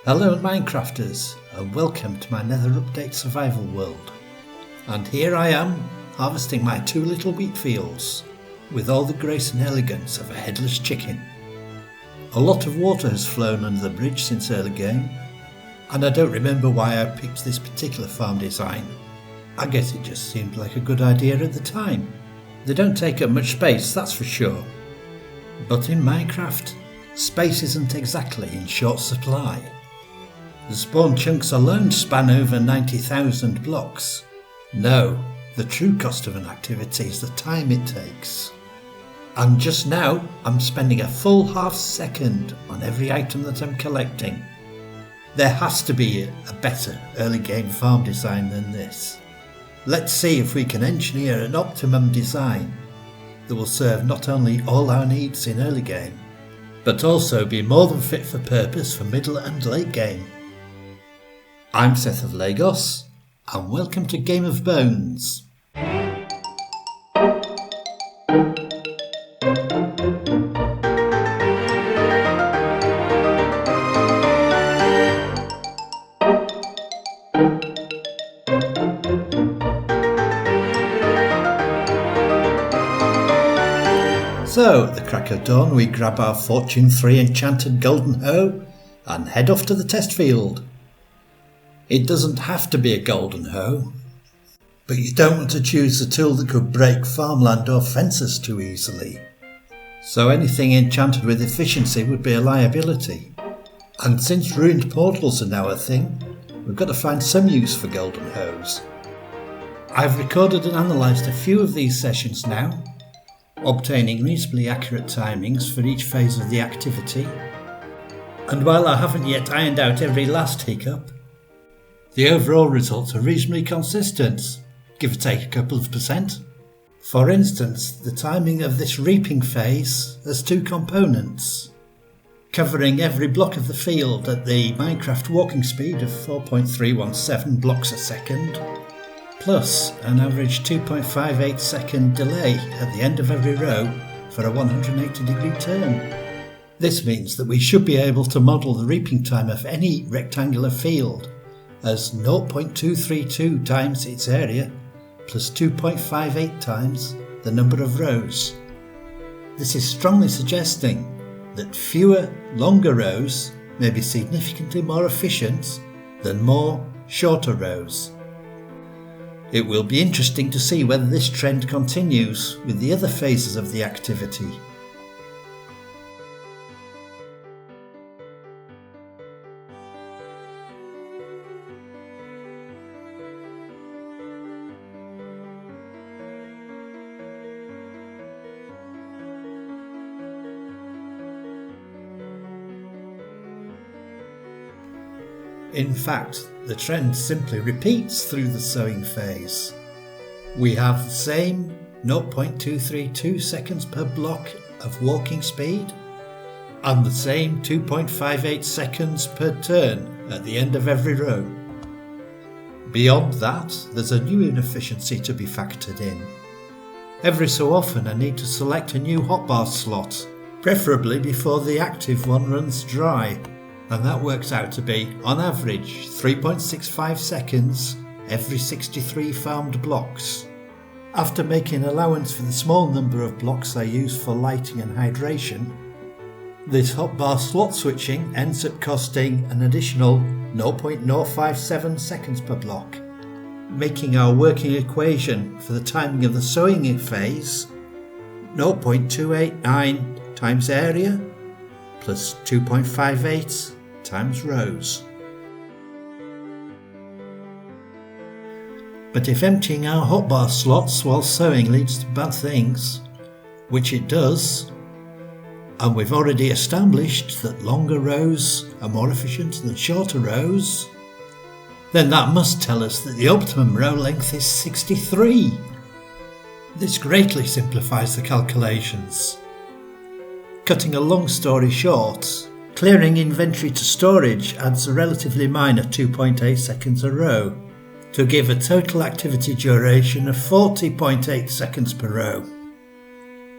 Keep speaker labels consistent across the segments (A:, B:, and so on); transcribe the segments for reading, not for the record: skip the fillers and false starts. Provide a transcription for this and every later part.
A: Hello Minecrafters, and welcome to my Nether Update survival world. And here I am, harvesting my 2 little wheat fields, with all the grace and elegance of a headless chicken. A lot of water has flown under the bridge since early game, and I don't remember why I picked this particular farm design. I guess it just seemed like a good idea at the time. They don't take up much space, that's for sure. But in Minecraft, space isn't exactly in short supply. The spawn chunks alone span over 90,000 blocks. No, the true cost of an activity is the time it takes. And just now, I'm spending a full half second on every item that I'm collecting. There has to be a better early game farm design than this. Let's see if we can engineer an optimum design that will serve not only all our needs in early game, but also be more than fit for purpose for middle and late game. I'm Seth of Lagos, and welcome to Game of Bones. So, at the crack of dawn, we grab our Fortune 3 enchanted golden hoe and head off to the test field. It doesn't have to be a golden hoe, but you don't want to choose a tool that could break farmland or fences too easily. So anything enchanted with efficiency would be a liability. And since ruined portals are now a thing, we've got to find some use for golden hoes. I've recorded and analysed a few of these sessions now, obtaining reasonably accurate timings for each phase of the activity. And while I haven't yet ironed out every last hiccup, the overall results are reasonably consistent, give or take a couple of %. For instance, the timing of this reaping phase has 2 components, covering every block of the field at the Minecraft walking speed of 4.317 blocks a second, plus an average 2.58 second delay at the end of every row for a 180-degree turn. This means that we should be able to model the reaping time of any rectangular field as 0.232 times its area plus 2.58 times the number of rows. This is strongly suggesting that fewer, longer rows may be significantly more efficient than more, shorter rows. It will be interesting to see whether this trend continues with the other phases of the activity. In fact, the trend simply repeats through the sowing phase. We have the same 0.232 seconds per block of walking speed and the same 2.58 seconds per turn at the end of every row. Beyond that, there's a new inefficiency to be factored in. Every so often I need to select a new hotbar slot, preferably before the active one runs dry. And that works out to be, on average, 3.65 seconds every 63 farmed blocks. After making allowance for the small number of blocks I use for lighting and hydration, this hotbar slot switching ends up costing an additional 0.057 seconds per block, making our working equation for the timing of the sowing phase 0.289 times area plus 2.58 times rows. But if emptying our hotbar slots while sowing leads to bad things, which it does, and we've already established that longer rows are more efficient than shorter rows, then that must tell us that the optimum row length is 63. This greatly simplifies the calculations. Cutting a long story short, clearing inventory to storage adds a relatively minor 2.8 seconds a row, to give a total activity duration of 40.8 seconds per row.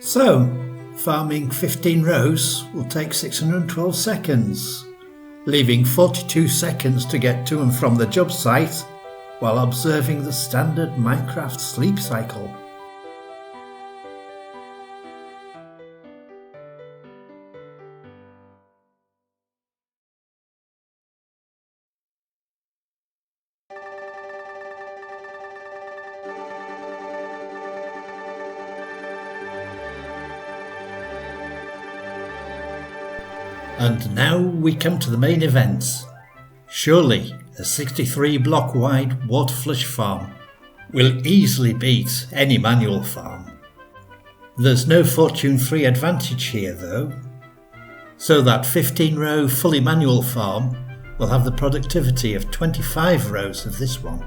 A: So, farming 15 rows will take 612 seconds, leaving 42 seconds to get to and from the job site while observing the standard Minecraft sleep cycle. And now we come to the main event. Surely a 63 block wide water flush farm will easily beat any manual farm. There's no fortune free advantage here though, so that 15 row fully manual farm will have the productivity of 25 rows of this one.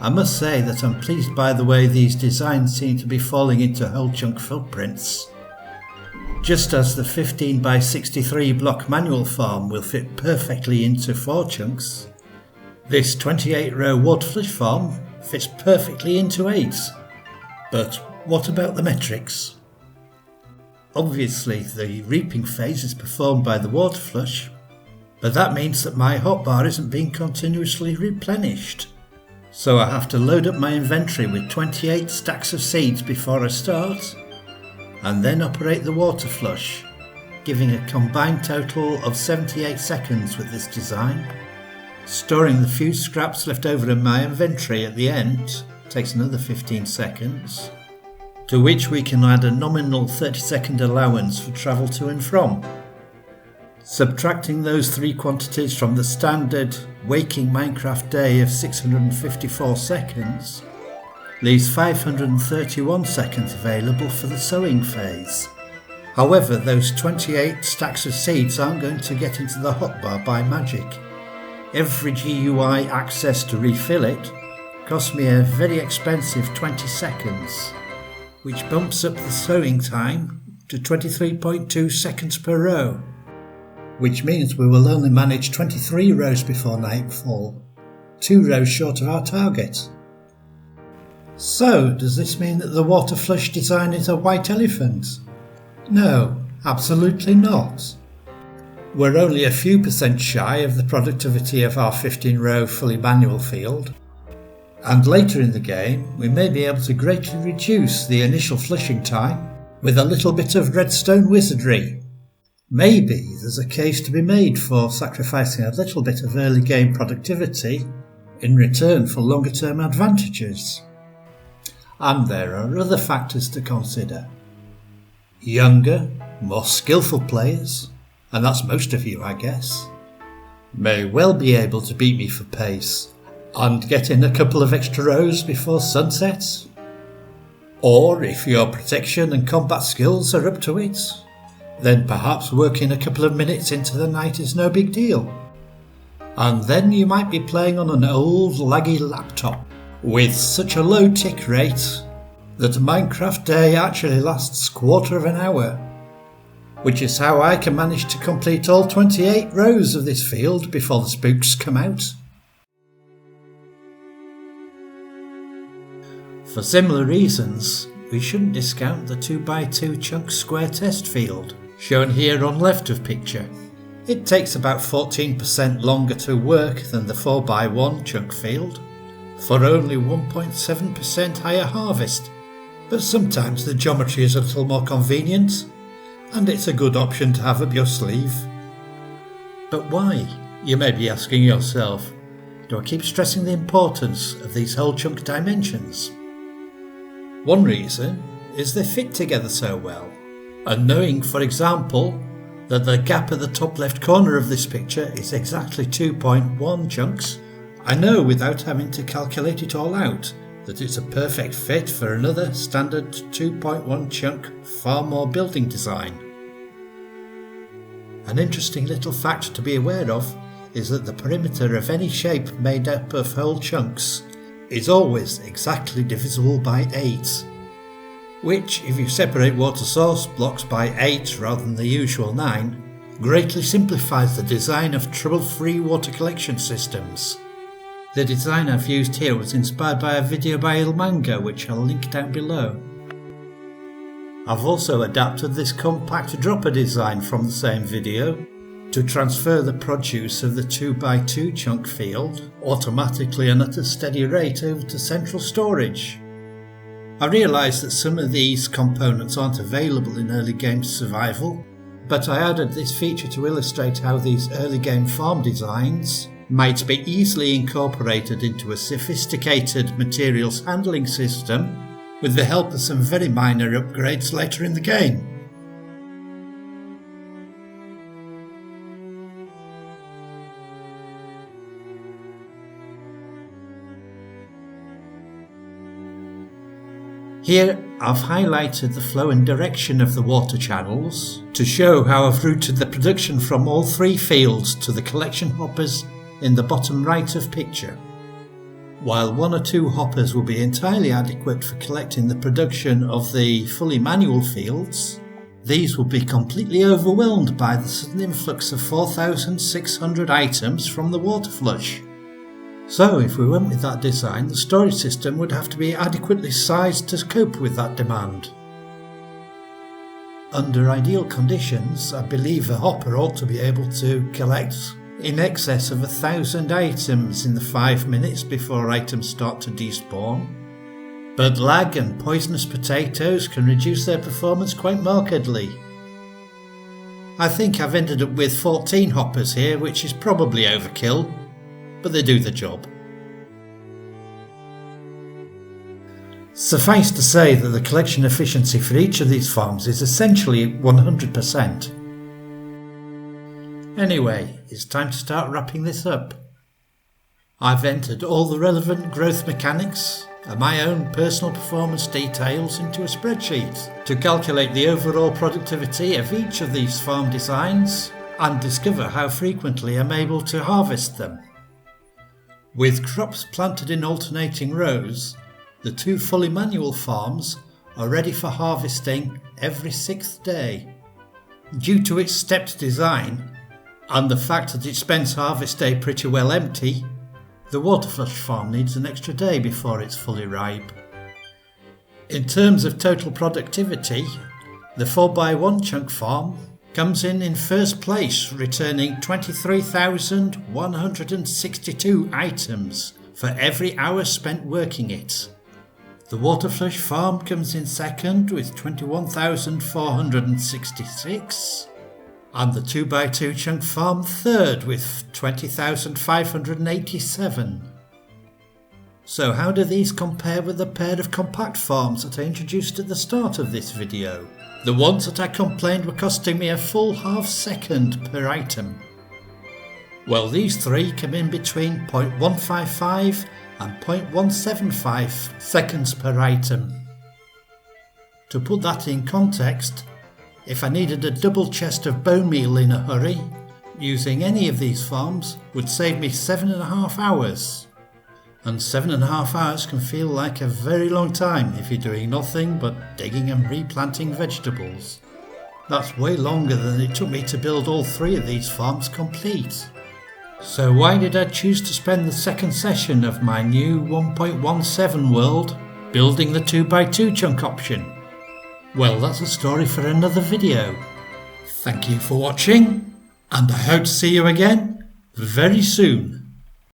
A: I must say that I'm pleased by the way these designs seem to be falling into whole chunk footprints. Just as the 15 by 63 block manual farm will fit perfectly into 4 chunks, this 28 row water flush farm fits perfectly into 8. But what about the metrics? Obviously the reaping phase is performed by the water flush, but that means that my hotbar isn't being continuously replenished. So I have to load up my inventory with 28 stacks of seeds before I start, and then operate the water flush, giving a combined total of 78 seconds with this design. Storing the few scraps left over in my inventory at the end takes another 15 seconds, to which we can add a nominal 30-second allowance for travel to and from. Subtracting those 3 quantities from the standard waking Minecraft day of 654 seconds, leaves 531 seconds available for the sowing phase. However, those 28 stacks of seeds aren't going to get into the hotbar by magic. Every GUI access to refill it costs me a very expensive 20 seconds, which bumps up the sowing time to 23.2 seconds per row, which means we will only manage 23 rows before nightfall, 2 rows short of our target. So, does this mean that the water flush design is a white elephant? No, absolutely not. We're only a few percent shy of the productivity of our 15 row fully manual field, and later in the game we may be able to greatly reduce the initial flushing time with a little bit of redstone wizardry. Maybe there's a case to be made for sacrificing a little bit of early game productivity in return for longer term advantages. And there are other factors to consider. Younger, more skillful players, and that's most of you I guess, may well be able to beat me for pace and get in a couple of extra rows before sunset. Or if your protection and combat skills are up to it, then perhaps working a couple of minutes into the night is no big deal. And then you might be playing on an old laggy laptop with such a low tick rate that a Minecraft day actually lasts quarter of an hour, which is how I can manage to complete all 28 rows of this field before the spooks come out. For similar reasons, we shouldn't discount the 2x2 chunk square test field, shown here on left of picture. It takes about 14% longer to work than the 4x1 chunk field, for only 1.7% higher harvest, but sometimes the geometry is a little more convenient, and it's a good option to have up your sleeve. But why, you may be asking yourself, do I keep stressing the importance of these whole chunk dimensions? One reason is they fit together so well, and knowing, for example, that the gap at the top left corner of this picture is exactly 2.1 chunks, I know without having to calculate it all out that it's a perfect fit for another standard 2.1 chunk far more building design. An interesting little fact to be aware of is that the perimeter of any shape made up of whole chunks is always exactly divisible by 8, which, if you separate water source blocks by 8 rather than the usual 9, greatly simplifies the design of trouble-free water collection systems. The design I've used here was inspired by a video by Ilmanga, which I'll link down below. I've also adapted this compact dropper design from the same video to transfer the produce of the 2x2 chunk field automatically and at a steady rate over to central storage. I realise that some of these components aren't available in early game survival, but I added this feature to illustrate how these early game farm designs might be easily incorporated into a sophisticated materials handling system with the help of some very minor upgrades later in the game. Here I've highlighted the flow and direction of the water channels to show how I've routed the production from all three fields to the collection hoppers in the bottom right of picture. While one or two hoppers will be entirely adequate for collecting the production of the fully manual fields, these will be completely overwhelmed by the sudden influx of 4,600 items from the water flush. So if we went with that design, the storage system would have to be adequately sized to cope with that demand. Under ideal conditions, I believe a hopper ought to be able to collect in excess of 1,000 items in the 5 minutes before items start to despawn. But lag and poisonous potatoes can reduce their performance quite markedly. I think I've ended up with 14 hoppers here, which is probably overkill, but they do the job. Suffice to say that the collection efficiency for each of these farms is essentially 100%. Anyway, it's time to start wrapping this up. I've entered all the relevant growth mechanics and my own personal performance details into a spreadsheet to calculate the overall productivity of each of these farm designs and discover how frequently I'm able to harvest them. With crops planted in alternating rows, the two fully manual farms are ready for harvesting every 6th day. Due to its stepped design and the fact that it spends harvest day pretty well empty, the waterflush farm needs an extra day before it's fully ripe. In terms of total productivity, the 4x1 chunk farm comes in first place, returning 23,162 items for every hour spent working it. The waterflush farm comes in second with 21,466, and the 2x2 chunk farm third with 20,587. So how do these compare with the pair of compact farms that I introduced at the start of this video? The ones that I complained were costing me a full half second per item. Well, these three come in between 0.155 and 0.175 seconds per item. To put that in context, if I needed a double chest of bone meal in a hurry, using any of these farms would save me 7.5 hours. And 7.5 hours can feel like a very long time if you're doing nothing but digging and replanting vegetables. That's way longer than it took me to build all three of these farms complete. So why did I choose to spend the second session of my new 1.17 world building the 2x2 chunk option? Well, that's a story for another video. Thank you for watching, and I hope to see you again very soon.